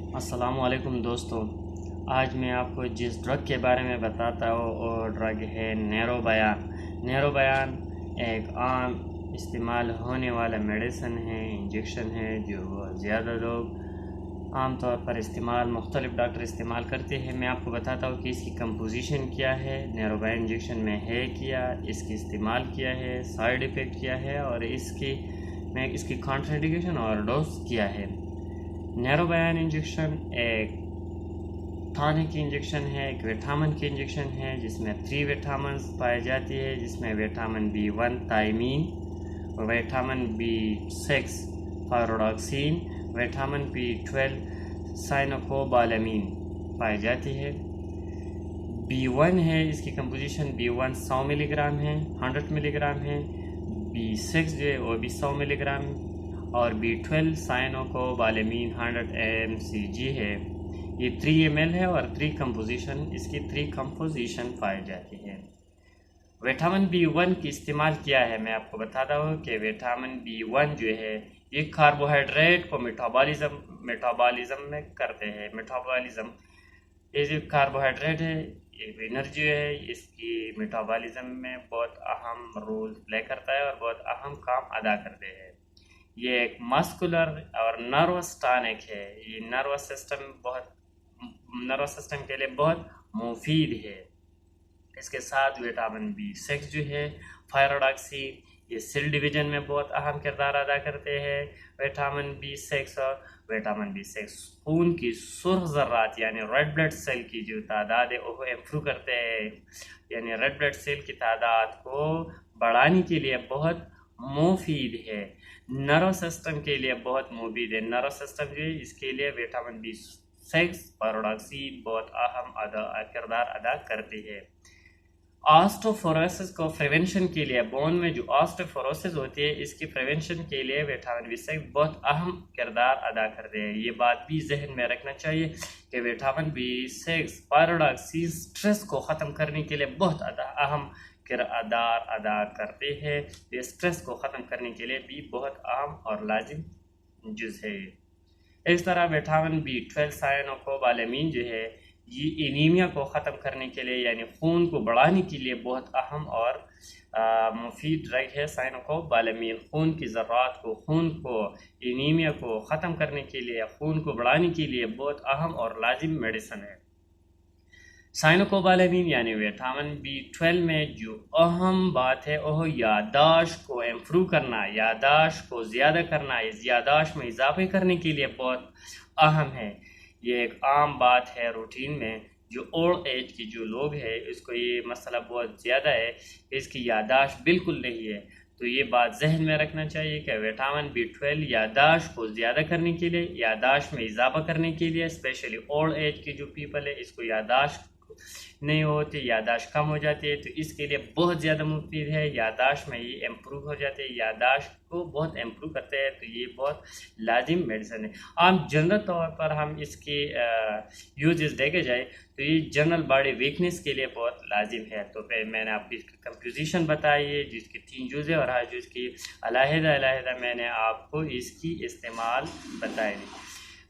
अस्सलामुअलैकुम दोस्तों। आज मैं आपको जिस ड्रग के बारे में बताता हूँ वो ड्रग है नैरोबयान। नैरोबयान एक आम इस्तेमाल होने वाला मेडिसिन है, इंजेक्शन है जो ज़्यादा लोग आम तौर पर मुख्तलिफ़ डॉक्टर इस्तेमाल करते हैं। मैं आपको बताता हूँ कि इसकी कंपोजिशन क्या है, नैरोबयान इंजेक्शन में है क्या, इसकी इस्तेमाल क्या है, साइड इफ़ेक्ट क्या है और इसकी कॉन्ट्राइंडिकेशन और डोज क्या है। नैरोबयान इंजेक्शन एक टॉनिक की इंजेक्शन है, एक विटामिन की इंजेक्शन है जिसमें 3 विटामिन पाई जाती है, जिसमें vitamin B1 thiamine, vitamin B6 pyridoxine, vitamin B12 cyanocobalamin पाई जाती है। B1 है, इसकी कंपोजिशन B1 100 मिलीग्राम है, 100 मिलीग्राम है। B6 जो है वो भी 100 मिलीग्राम और B12 साइनोकोबालामीन 100 mcg है। ये 3 ml है और इसकी 3 कंपोजिशन पाई जाती है। विटामिन B1 की इस्तेमाल क्या है, मैं आपको बताता हूँ कि विटामिन B1 जो है ये कार्बोहाइड्रेट को मेटाबॉलिज्म में करते हैं। ये जो कार्बोहाइड्रेट है ये एनर्जी है, इसकी मेटाबॉलिज्म में बहुत अहम रोल प्ले करता है और बहुत अहम काम अदा करते हैं। ये एक मस्कुलर और नर्वस टॉनिक है। ये नर्वस सिस्टम के लिए बहुत मुफीद है। इसके साथ विटामिन B6 जो है फायरोडॉक्सिन, ये सेल डिवीजन में बहुत अहम किरदार अदा करते हैं। विटामिन बी सिक्स खून की सुर्ख ज़र्रात यानी रेड ब्लड सेल की जो तादाद है वो इम्प्रूव करते हैं, यानी रेड ब्लड सेल की तादाद को बढ़ाने के लिए बहुत मुफीद है। नर्व सिस्टम के लिए बहुत मुफीद है। नर्व सिस्टम जो है इसके लिए विटामिन B6 फायरोडॉक्सिन बहुत अहम किरदार अदा करती है। ऑस्टोफोरोसिस को प्रिवेंशन के लिए, बोन में जो ऑस्टोफोरोसिस होती है इसकी प्रिवेंशन के लिए विटामिन B6 बहुत अहम किरदार अदा करते हैं। ये बात भी जहन में रखना चाहिए कि विटामिन B6 पायरोडॉक्सिन स्ट्रेस को ख़त्म करने के लिए बहुत अहम किरदार अदा करते हैं। ये स्ट्रेस को ख़त्म करने के लिए भी बहुत अहम और लाजिम जुज़ है। इस तरह विटामिन B12 साइनोकोबालामीन जो है ये एनीमिया को ख़त्म करने के लिए यानी खून को बढ़ाने के लिए बहुत अहम और मुफीद ड्रग है। साइनोकोबालामीन खून की ज़र्रात को, खून को, एनीमिया को ख़त्म करने के लिए, खून को बढ़ाने के लिए बहुत अहम और लाजिम मेडिसिन है। साइनोकोबालामीन यानी विटामिन B12 में जो अहम बात है वह यादाश्त को इम्प्रूव करना, यादाश्त को ज़्यादा करना, यादाश्त में इजाफे करने के लिए बहुत अहम है। ये एक आम बात है रूटीन में, जो ओल्ड एज के जो लोग हैं इसको ये मसला बहुत ज़्यादा है, इसकी यादाश्त बिल्कुल नहीं है। तो ये बात जहन में रखना चाहिए कि विटामिन B12 यादाश्त को ज़्यादा करने के लिए, यादाश्त में इजाफा करने के लिए, स्पेशली ओल्ड एज के जो पीपल है इसको यादाश्त नहीं होती, यादाश्त कम हो जाती है, तो इसके लिए बहुत ज़्यादा मुफीद है। यादाश्त में ये इम्प्रूव हो जाते हैं, यादाश्त को बहुत इम्प्रूव करते हैं, तो ये बहुत लाजिम मेडिसिन है। आम जनरल तौर पर हम इसके यूजेस देखे जाए तो ये जनरल बॉडी वीकनेस के लिए बहुत लाजिम है। तो फिर मैंने आपकी कंपोजिशन बताई है जिसकी 3 जुज़ है और हर जुज़ की अलहदा मैंने आपको इसकी इस्तेमाल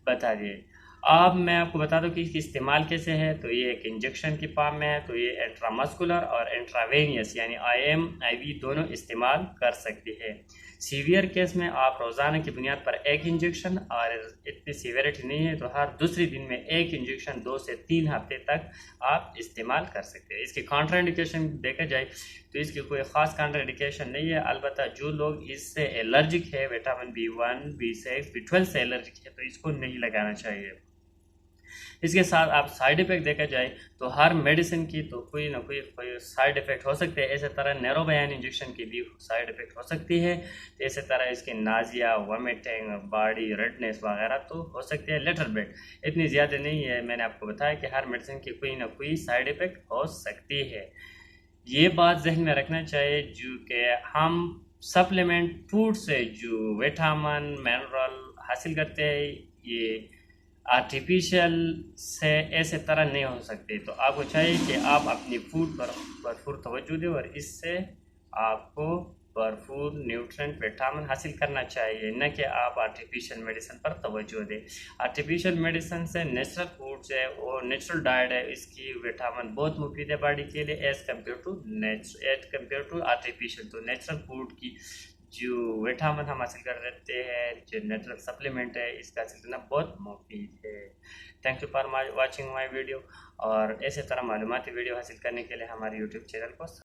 बता दिए। अब मैं आपको बता दूं कि इसकी इस्तेमाल कैसे है। तो ये एक इंजेक्शन की फॉर्म में है, तो ये इंट्रामस्कुलर और इंट्रावेनियस यानी IM IV दोनों इस्तेमाल कर सकती है। सीवियर केस में आप रोज़ाना की बुनियाद पर एक इंजेक्शन, और इतनी सीवियरिटी नहीं है तो हर दूसरे दिन में एक इंजेक्शन 2 से 3 हफ्ते तक आप इस्तेमाल कर सकते हैं। इसकी कॉन्ट्राइंडिकेशन देखा जाए तो इसकी कोई ख़ास कॉन्ट्राइंडिकेशन नहीं है, अलबत्ता जो लोग इससे एलर्जिक है, विटामिन B1 B6 B12 से एलर्जिक है तो इसको नहीं लगाना चाहिए। इसके साथ आप साइड इफ़ेक्ट देखा जाए तो हर मेडिसिन की तो कोई ना कोई साइड इफ़ेक्ट हो सकते हैं। इसी तरह नैरोबयान इंजेक्शन की भी साइड इफ़ेक्ट हो सकती है। तो इसी तरह इसके नाजिया, वॉमिटिंग, बॉडी रेडनेस वगैरह तो हो सकते हैं, लिटिल बिट, इतनी ज़्यादा नहीं है। मैंने आपको बताया कि हर मेडिसिन की कोई ना कोई साइड इफ़ेक्ट हो सकती है। ये बात जहन में रखना चाहिए जो कि हम सप्लीमेंट फूड से जो विटामिन मिनरल हासिल करते हैं ये आर्टिफिशियल से ऐसे तरह नहीं हो सकते। तो आपको चाहिए कि आप अपनी फूड पर भरपूर तवज्जो दें और इससे आपको भरपूर न्यूट्रिएंट विटामिन हासिल करना चाहिए, न कि आप आर्टिफिशियल मेडिसिन पर तवज्जो दें। आर्टिफिशियल मेडिसिन से नेचुरल फूड्स है और नेचुरल डाइट है, इसकी विटामिन बहुत मुफीद है बॉडी के लिए एज़ कम्पेयर टू आर्टिफिशियल। तो नेचुरल फूड की जो विटामिन हम हासिल कर लेते हैं, जो नेचुरल सप्लीमेंट है, इसका हासिल करना बहुत मुफीद है। Thank you for watching my video, और ऐसे तरह मालूमाती वीडियो हासिल करने के लिए हमारे यूट्यूब चैनल को